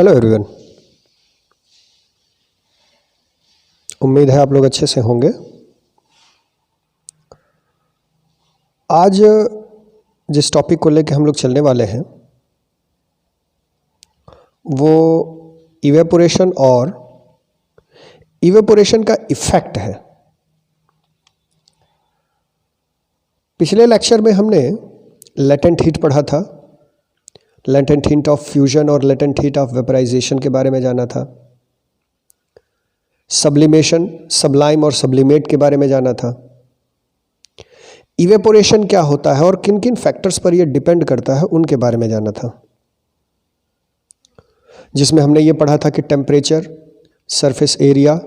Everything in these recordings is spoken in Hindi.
Hello everyone. उम्मीद है आप लोग अच्छे से होंगे। आज जिस टॉपिक को लेकर हम लोग चलने वाले हैं वो इवेपोरेशन और इवेपोरेशन का इफ़ेक्ट है। पिछले लेक्चर में हमने लेटेंट हीट पढ़ा था, लेटेंट हीट ऑफ फ्यूजन और लेटेंट हीट ऑफ वेपराइजेशन के बारे में जाना था। सब्लिमेशन, सब्लाइम और सब्लिमेट के बारे में जाना था। इवेपोरेशन क्या होता है और किन किन फैक्टर्स पर यह डिपेंड करता है उनके बारे में जाना था, जिसमें हमने ये पढ़ा था कि temperature, surface area,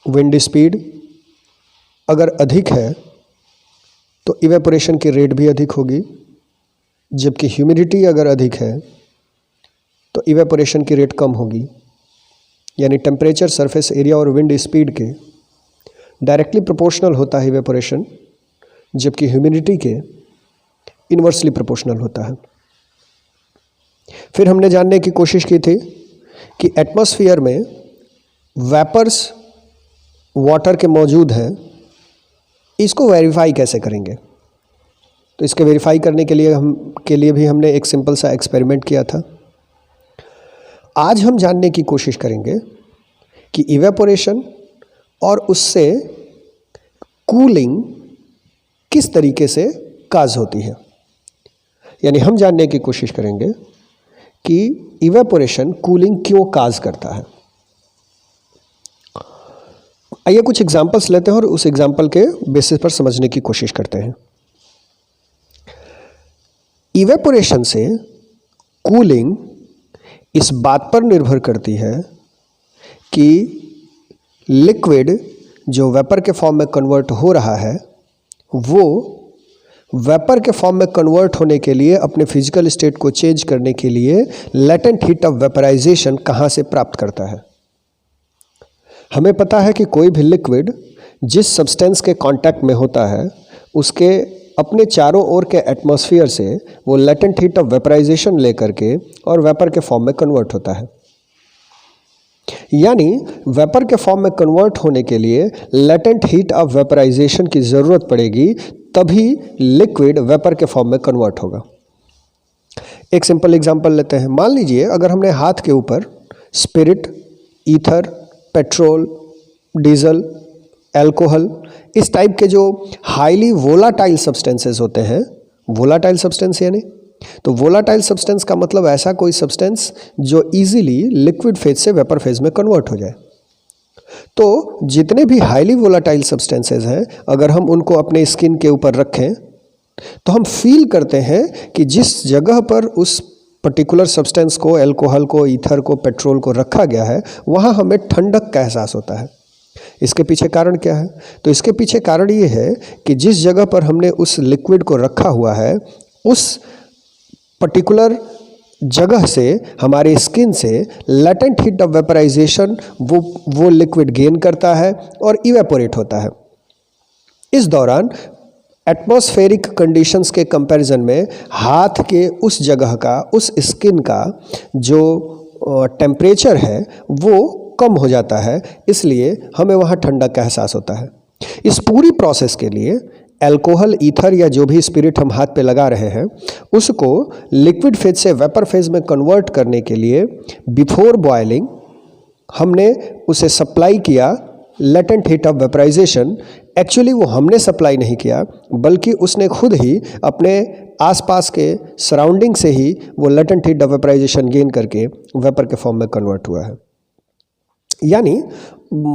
wind speed अगर अधिक है तो इवेपोरेशन की रेट भी अधिक होगी, जबकि ह्यूमिडिटी अगर अधिक है तो इवेपोरेशन की रेट कम होगी। यानी टेम्परेचर, सरफेस एरिया और विंड स्पीड के डायरेक्टली प्रोपोर्शनल होता है इवेपोरेशन, जबकि ह्यूमिडिटी के इन्वर्सली प्रोपोर्शनल होता है। फिर हमने जानने की कोशिश की थी कि एटमॉस्फेयर में वेपर्स वाटर के मौजूद हैं, इसको वेरीफाई कैसे करेंगे। तो इसके वेरीफाई करने के लिए भी हमने एक सिंपल सा एक्सपेरिमेंट किया था। आज हम जानने की कोशिश करेंगे कि इवेपोरेशन और उससे कूलिंग किस तरीके से काज होती है। यानी हम जानने की कोशिश करेंगे कि इवेपोरेशन कूलिंग क्यों काज करता है। आइए कुछ एग्जांपल्स लेते हैं और उस एग्जांपल के बेसिस पर समझने की कोशिश करते हैं। इवेपोरेशन से कूलिंग इस बात पर निर्भर करती है कि लिक्विड जो वेपर के फॉर्म में कन्वर्ट हो रहा है वो वेपर के फॉर्म में कन्वर्ट होने के लिए, अपने फिजिकल स्टेट को चेंज करने के लिए लेटेंट हीट ऑफ वेपराइजेशन कहाँ से प्राप्त करता है। हमें पता है कि कोई भी लिक्विड जिस सब्सटेंस के कांटेक्ट में होता है उसके अपने चारों ओर के एटमॉस्फेयर से वो लेटेंट हीट ऑफ वेपराइजेशन लेकर के और वेपर के फॉर्म में कन्वर्ट होता है। यानी वेपर के फॉर्म में कन्वर्ट होने के लिए लेटेंट हीट ऑफ वेपराइजेशन की ज़रूरत पड़ेगी, तभी लिक्विड वेपर के फॉर्म में कन्वर्ट होगा। एक सिंपल एग्जांपल लेते हैं। मान लीजिए अगर हमने हाथ के ऊपर spirit, ether, petrol, diesel, alcohol, इस टाइप के जो हाईली वोलाटाइल सब्सटेंसेस होते हैं, वोलाटाइल सब्सटेंस यानी, तो वोलाटाइल सब्सटेंस का मतलब ऐसा कोई सब्सटेंस जो इजीली लिक्विड फेज से वेपर फेज में कन्वर्ट हो जाए। तो जितने भी हाईली वोलाटाइल सब्सटेंसेस हैं, अगर हम उनको अपने स्किन के ऊपर रखें तो हम फील करते हैं कि जिस जगह पर उस पर्टिकुलर सब्सटेंस को, एल्कोहल को, ईथर को, पेट्रोल को रखा गया है, वहाँ हमें ठंडक का एहसास होता है। इसके पीछे कारण क्या है? तो इसके पीछे कारण ये है कि जिस जगह पर हमने उस लिक्विड को रखा हुआ है उस पर्टिकुलर जगह से, हमारे स्किन से लेटेंट हीट ऑफ वेपराइजेशन वो लिक्विड गेन करता है और इवेपोरेट होता है। इस दौरान एटमॉस्फेरिक कंडीशंस के कंपैरिजन में हाथ के उस जगह का, उस स्किन का जो टेम्परेचर है वो कम हो जाता है, इसलिए हमें वहाँ ठंडक का एहसास होता है। इस पूरी प्रोसेस के लिए एल्कोहल, ईथर या जो भी स्पिरिट हम हाथ पे लगा रहे हैं उसको लिक्विड फेज से वेपर फेज में कन्वर्ट करने के लिए बिफोर बॉयलिंग हमने उसे सप्लाई किया latent heat of vaporisation. Actually वो हमने सप्लाई नहीं किया, बल्कि उसने खुद ही अपने आसपास के सराउंडिंग से ही वो latent heat of vaporisation gain करके वेपर के फॉर्म में कन्वर्ट हुआ है। यानी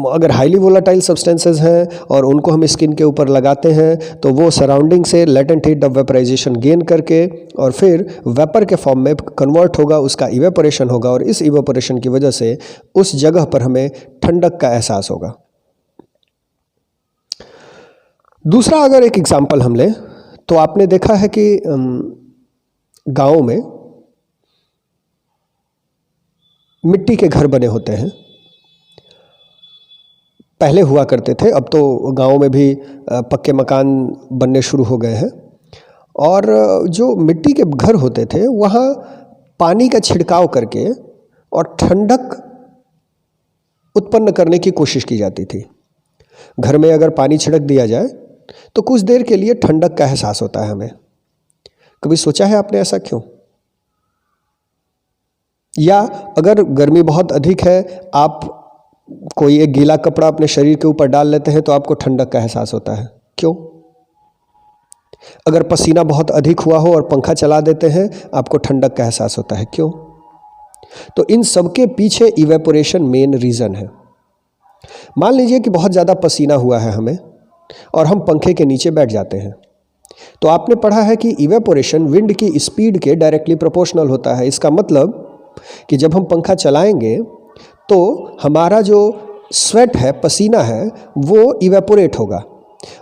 अगर हाईली वोलाटाइल सब्सटेंसेस हैं और उनको हम स्किन के ऊपर लगाते हैं तो वो सराउंडिंग से latent heat of vaporisation gain करके और फिर वेपर के फॉर्म में कन्वर्ट होगा, उसका इवेपोरेशन होगा और इस इवेपोरेशन की वजह से उस जगह पर हमें ठंडक का एहसास होगा। दूसरा अगर एक एग्जांपल हम लें तो आपने देखा है कि गाँव में मिट्टी के घर बने होते हैं, पहले हुआ करते थे, अब तो गाँव में भी पक्के मकान बनने शुरू हो गए हैं। और जो मिट्टी के घर होते थे वहाँ पानी का छिड़काव करके और ठंडक उत्पन्न करने की कोशिश की जाती थी। घर में अगर पानी छिड़क दिया जाए तो कुछ देर के लिए ठंडक का एहसास होता है हमें। कभी सोचा है आपने ऐसा क्यों? या अगर गर्मी बहुत अधिक है, आप कोई एक गीला कपड़ा अपने शरीर के ऊपर डाल लेते हैं तो आपको ठंडक का एहसास होता है। क्यों? अगर पसीना बहुत अधिक हुआ हो और पंखा चला देते हैं, आपको ठंडक का एहसास होता है। क्यों? तो इन सब के पीछे इवेपोरेशन मेन रीज़न है। मान लीजिए कि बहुत ज़्यादा पसीना हुआ है हमें और हम पंखे के नीचे बैठ जाते हैं, तो आपने पढ़ा है कि इवेपोरेशन विंड की स्पीड के डायरेक्टली प्रोपोर्शनल होता है। इसका मतलब कि जब हम पंखा चलाएंगे तो हमारा जो स्वेट है, पसीना है, वो इवेपोरेट होगा,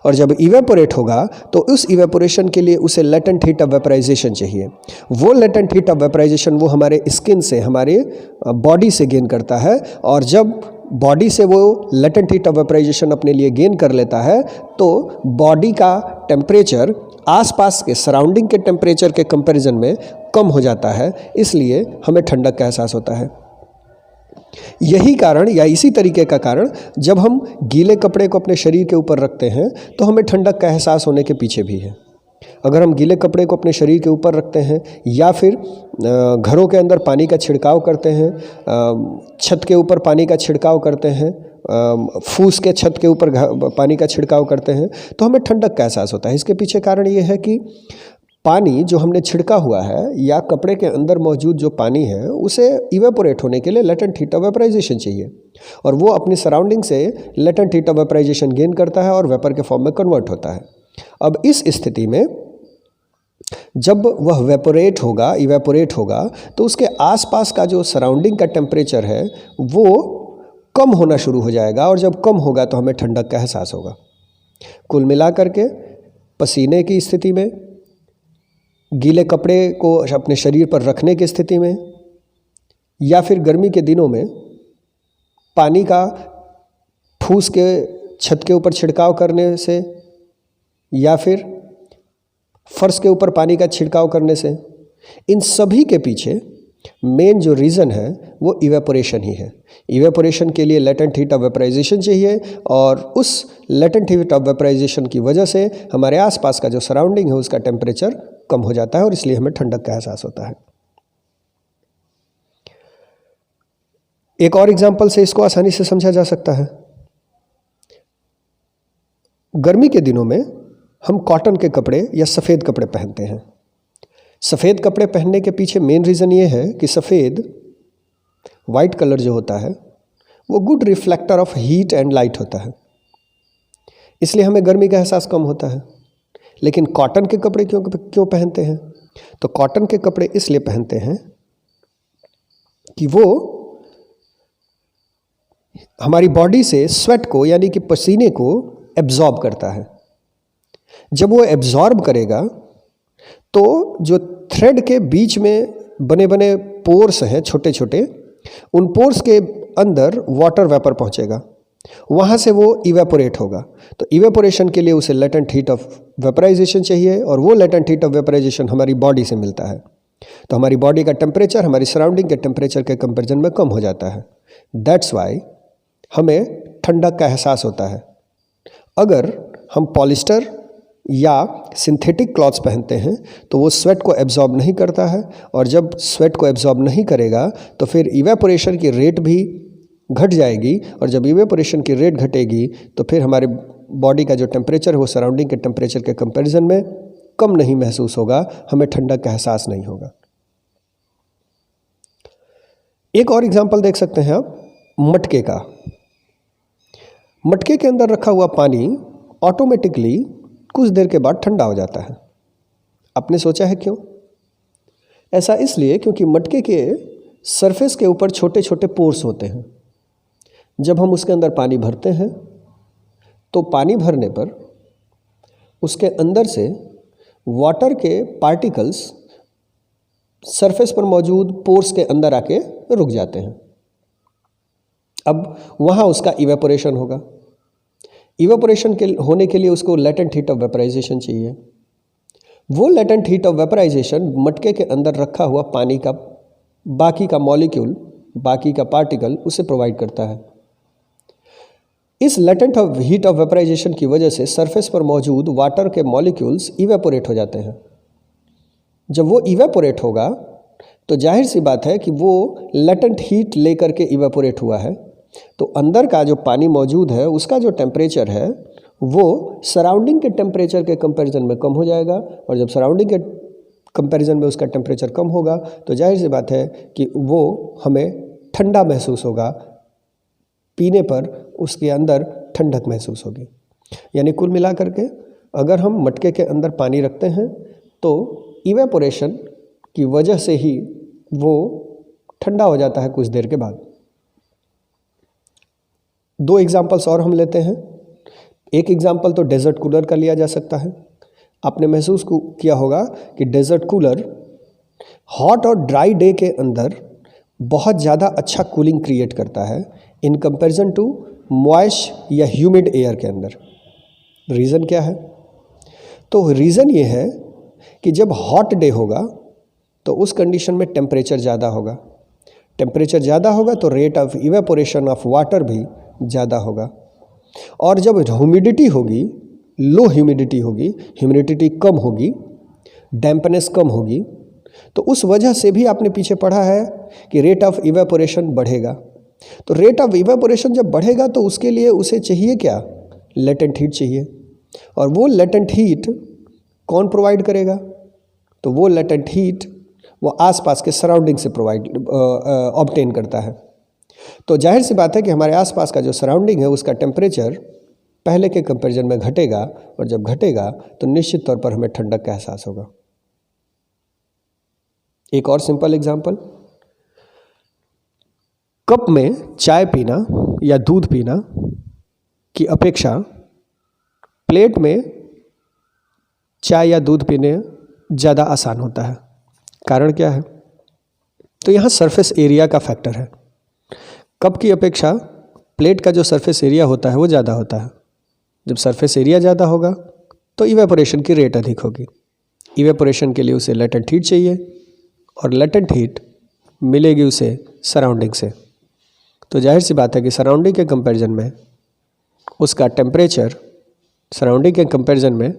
और जब इवेपोरेट होगा तो उस इवेपोरेशन के लिए उसे लेटेंट हीट ऑफ वेपराइजेशन चाहिए। वो लेटेंट हीट ऑफ वेपराइजेशन वो हमारे स्किन से, हमारे बॉडी से गेन करता है, और जब बॉडी से वो लेटेंट हीट ऑफ वेपराइजेशन अपने लिए गेन कर लेता है तो बॉडी का टेम्परेचर आसपास के सराउंडिंग के टेम्परेचर के कंपैरिजन में कम हो जाता है, इसलिए हमें ठंडक का एहसास होता है। यही कारण या इसी तरीके का कारण जब हम गीले कपड़े को अपने शरीर के ऊपर रखते हैं तो हमें ठंडक का एहसास होने के पीछे भी है। अगर हम गीले कपड़े को अपने शरीर के ऊपर रखते हैं या फिर घरों के अंदर पानी का छिड़काव करते हैं, छत के ऊपर पानी का छिड़काव करते हैं, फूस के छत के ऊपर पानी का छिड़काव करते हैं, तो हमें ठंडक का एहसास होता है। इसके पीछे कारण ये है कि पानी जो हमने छिड़का हुआ है या कपड़े के अंदर मौजूद जो पानी है उसे इवेपोरेट होने के लिए लेटेंट हीट ऑफ वेपराइजेशन चाहिए, और वो अपनी सराउंडिंग से latent heat of vaporisation gain करता है और वेपर के फॉर्म में कन्वर्ट होता है। अब इस स्थिति में जब वह इवेपोरेट होगा तो उसके आसपास का जो सराउंडिंग का टेम्परेचर है वो कम होना शुरू हो जाएगा, और जब कम होगा तो हमें ठंडक का एहसास होगा। कुल मिलाकर के पसीने की स्थिति में, गीले कपड़े को अपने शरीर पर रखने की स्थिति में, या फिर गर्मी के दिनों में पानी का फूस के छत के ऊपर छिड़काव करने से या फिर फर्श के ऊपर पानी का छिड़काव करने से, इन सभी के पीछे मेन जो रीज़न है वो इवेपोरेशन ही है। इवेपोरेशन के लिए लेटेंट हीट ऑफ वेपराइजेशन चाहिए, और उस लेटेंट हीट ऑफ वेपराइजेशन की वजह से हमारे आसपास का जो सराउंडिंग है उसका टेम्परेचर कम हो जाता है, और इसलिए हमें ठंडक का एहसास होता है। एक और एग्जांपल से इसको आसानी से समझा जा सकता है। गर्मी के दिनों में हम कॉटन के कपड़े या सफ़ेद कपड़े पहनते हैं। सफ़ेद कपड़े पहनने के पीछे मेन रीज़न ये है कि सफ़ेद, वाइट कलर जो होता है वो good reflector of heat and light होता है, इसलिए हमें गर्मी का एहसास कम होता है। लेकिन कॉटन के कपड़े क्यों पहनते हैं? तो कॉटन के कपड़े इसलिए पहनते हैं कि वो हमारी बॉडी से स्वेट को, यानी कि पसीने को एब्जॉर्ब करता है। जब वो एब्जॉर्ब करेगा तो जो थ्रेड के बीच में बने बने पोर्स हैं छोटे छोटे, उन पोर्स के अंदर वाटर वेपर पहुंचेगा, वहाँ से वो इवेपोरेट होगा। तो इवेपोरेशन के लिए उसे लेटेंट हीट ऑफ वेपराइजेशन चाहिए, और वो लेटेंट हीट ऑफ वेपराइजेशन हमारी बॉडी से मिलता है। तो हमारी बॉडी का टेम्परेचर हमारी सराउंडिंग के टेम्परेचर के कंपैरिजन में कम हो जाता है। दैट्स वाई हमें ठंडक का एहसास होता है। अगर हम पॉलिस्टर या सिंथेटिक क्लॉथ्स पहनते हैं तो वो स्वेट को एब्जॉर्ब नहीं करता है, और जब स्वेट को एब्जॉर्ब नहीं करेगा तो फिर इवेपोरेशन की रेट भी घट जाएगी, और जब इवेपोरेशन की रेट घटेगी तो फिर हमारे बॉडी का जो टेम्परेचर है वो सराउंडिंग के टेम्परेचर के कंपैरिजन में कम नहीं महसूस होगा, हमें ठंडक का एहसास नहीं होगा। एक और एग्जांपल देख सकते हैं आप मटके का। मटके के अंदर रखा हुआ पानी ऑटोमेटिकली कुछ देर के बाद ठंडा हो जाता है। आपने सोचा है क्यों? ऐसा इसलिए क्योंकि मटके के सरफेस के ऊपर छोटे छोटे पोर्स होते हैं। जब हम उसके अंदर पानी भरते हैं तो पानी भरने पर उसके अंदर से वाटर के पार्टिकल्स सरफेस पर मौजूद पोर्स के अंदर आके रुक जाते हैं। अब वहाँ उसका इवेपोरेशन होगा। इवेपोरेशन के होने के लिए उसको लेटेंट हीट ऑफ वेपराइजेशन चाहिए। वो लेटेंट हीट ऑफ वेपराइजेशन मटके के अंदर रखा हुआ पानी का बाकी का मॉलिक्यूल बाकी का पार्टिकल उसे प्रोवाइड करता है। इस लेटेंट हीट ऑफ वेपराइजेशन की वजह से सरफेस पर मौजूद वाटर के मॉलिक्यूल्स इवेपोरेट हो जाते हैं। जब वो इवेपोरेट होगा तो जाहिर सी बात है कि वो लेटेंट हीट लेकर के इवेपोरेट हुआ है, तो अंदर का जो पानी मौजूद है उसका जो टेम्परेचर है वो सराउंडिंग के टेम्परेचर के कंपैरिजन में कम हो जाएगा, और जब सराउंडिंग के कंपैरिजन में उसका टेम्परेचर कम होगा तो जाहिर सी बात है कि वो हमें ठंडा महसूस होगा, पीने पर उसके अंदर ठंडक महसूस होगी। यानी कुल मिलाकर के अगर हम मटके के अंदर पानी रखते हैं तो इवेपोरेशन की वजह से ही वो ठंडा हो जाता है कुछ देर के बाद। दो एग्जाम्पल्स और हम लेते हैं। एक एग्जाम्पल तो डेजर्ट कूलर का लिया जा सकता है। आपने महसूस किया होगा कि डेजर्ट कूलर हॉट और ड्राई डे के अंदर बहुत ज़्यादा अच्छा कूलिंग क्रिएट करता है इन कंपैरिजन टू मॉइस्ट या ह्यूमिड एयर के अंदर। रीज़न क्या है? तो रीज़न ये है कि जब हॉट डे होगा तो उस कंडीशन में टेम्परेचर ज़्यादा होगा, टेम्परेचर ज़्यादा होगा तो rate of evaporation of water भी ज़्यादा होगा, और जब ह्यूमिडिटी होगी, लो ह्यूमिडिटी होगी, ह्यूमिडिटी कम होगी, डैम्पनेस कम होगी, तो उस वजह से भी आपने पीछे पढ़ा है कि रेट ऑफ इवेपोरेशन बढ़ेगा। तो रेट ऑफ इवेपोरेशन जब बढ़ेगा तो उसके लिए उसे चाहिए क्या? लेटेंट हीट चाहिए, और वो लेटेंट हीट कौन प्रोवाइड करेगा? तो वो लेटेंट हीट वो आसपास के सराउंडिंग से ऑब्टेन करता है। तो जाहिर सी बात है कि हमारे आसपास का जो सराउंडिंग है उसका टेम्परेचर पहले के कंपैरिजन में घटेगा, और जब घटेगा तो निश्चित तौर पर हमें ठंडक का एहसास होगा। एक और सिंपल एग्जांपल, कप में चाय पीना या दूध पीना की अपेक्षा प्लेट में चाय या दूध पीने ज़्यादा आसान होता है। कारण क्या है? तो यहाँ सरफेस एरिया का फैक्टर है। कप की अपेक्षा प्लेट का जो सरफेस एरिया होता है वो ज़्यादा होता है। जब सरफेस एरिया ज़्यादा होगा तो इवेपोरेशन की रेट अधिक होगी। इवेपोरेशन के लिए उसे लेटेंट हीट चाहिए, और लेटेंट हीट मिलेगी उसे सराउंडिंग से। तो जाहिर सी बात है कि सराउंडिंग के कंपैरिजन में उसका टेम्परेचर, सराउंडिंग के कंपैरिजन में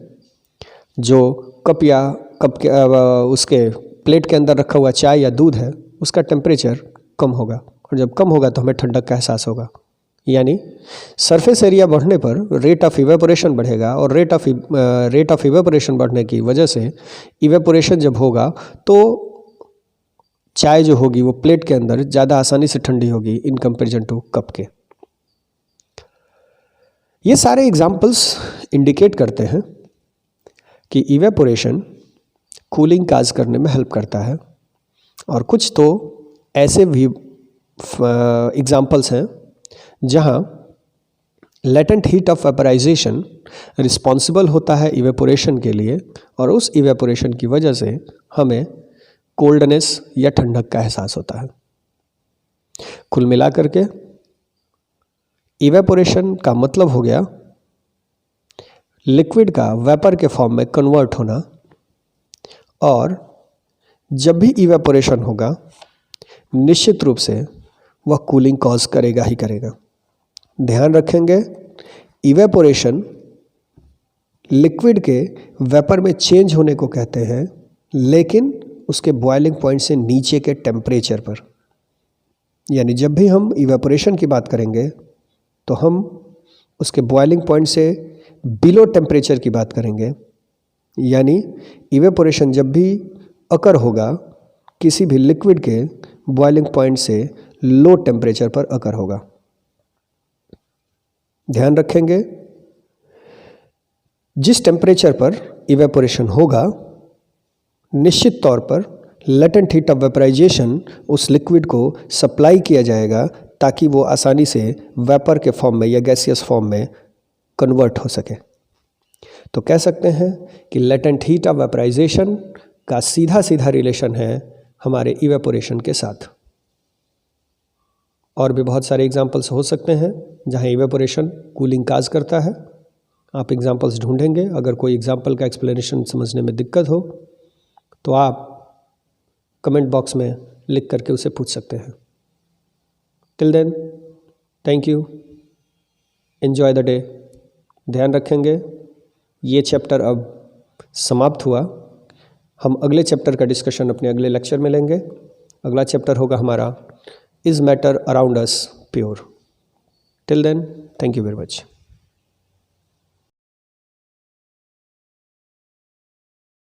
जो कप के उसके प्लेट के अंदर रखा हुआ चाय या दूध है उसका टेम्परेचर कम होगा, और जब कम होगा तो हमें ठंडक का एहसास होगा। यानी सरफेस एरिया बढ़ने पर रेट ऑफ इवेपोरेशन बढ़ेगा, और रेट ऑफ इवेपोरेशन बढ़ने की वजह से इवेपोरेशन जब होगा तो चाय जो होगी वो प्लेट के अंदर ज़्यादा आसानी से ठंडी होगी इन कंपैरिजन टू कप के। ये सारे एग्जाम्पल्स इंडिकेट करते हैं कि इवेपोरेशन कूलिंग काज करने में हेल्प करता है, और कुछ तो ऐसे भी एग्जाम्पल्स हैं जहां latent heat of vaporization responsible होता है इवेपोरेशन के लिए, और उस इवेपोरेशन की वजह से हमें कोल्डनेस या ठंडक का एहसास होता है। कुल मिलाकर के इवेपोरेशन का मतलब हो गया लिक्विड का वेपर के फॉर्म में कन्वर्ट होना, और जब भी इवेपोरेशन होगा निश्चित रूप से वह कूलिंग कॉज करेगा ही करेगा। ध्यान रखेंगे, इवेपोरेशन लिक्विड के वेपर में चेंज होने को कहते हैं, लेकिन उसके बॉइलिंग पॉइंट से नीचे के टेम्परेचर पर। यानी जब भी हम इवेपोरेशन की बात करेंगे तो हम उसके बॉइलिंग पॉइंट से बिलो टेम्परेचर की बात करेंगे। यानी इवेपोरेशन जब भी अकर होगा किसी भी लिक्विड के बॉइलिंग पॉइंट से लो टेम्परेचर पर अकर होगा। ध्यान रखेंगे, जिस टेम्परेचर पर इवेपोरेशन होगा निश्चित तौर पर लेटेंट हीट ऑफ वेपराइजेशन उस लिक्विड को सप्लाई किया जाएगा ताकि वो आसानी से वेपर के फॉर्म में या गैसियस फॉर्म में कन्वर्ट हो सके। तो कह सकते हैं कि लेटेंट हीट ऑफ वेपराइजेशन का सीधा सीधा रिलेशन है हमारे इवेपोरेशन के साथ। और भी बहुत सारे एग्जांपल्स हो सकते हैं जहां इवेपोरेशन कूलिंग काज करता है। आप एग्जांपल्स ढूंढेंगे। अगर कोई एग्जांपल का एक्सप्लेनेशन समझने में दिक्कत हो तो आप कमेंट बॉक्स में लिख करके उसे पूछ सकते हैं। Till then thank you, enjoy the day. ध्यान रखेंगे ये चैप्टर अब समाप्त हुआ। हम अगले चैप्टर का डिस्कशन अपने अगले लेक्चर में लेंगे। अगला चैप्टर होगा हमारा is matter around us pure. Till then thank you very much.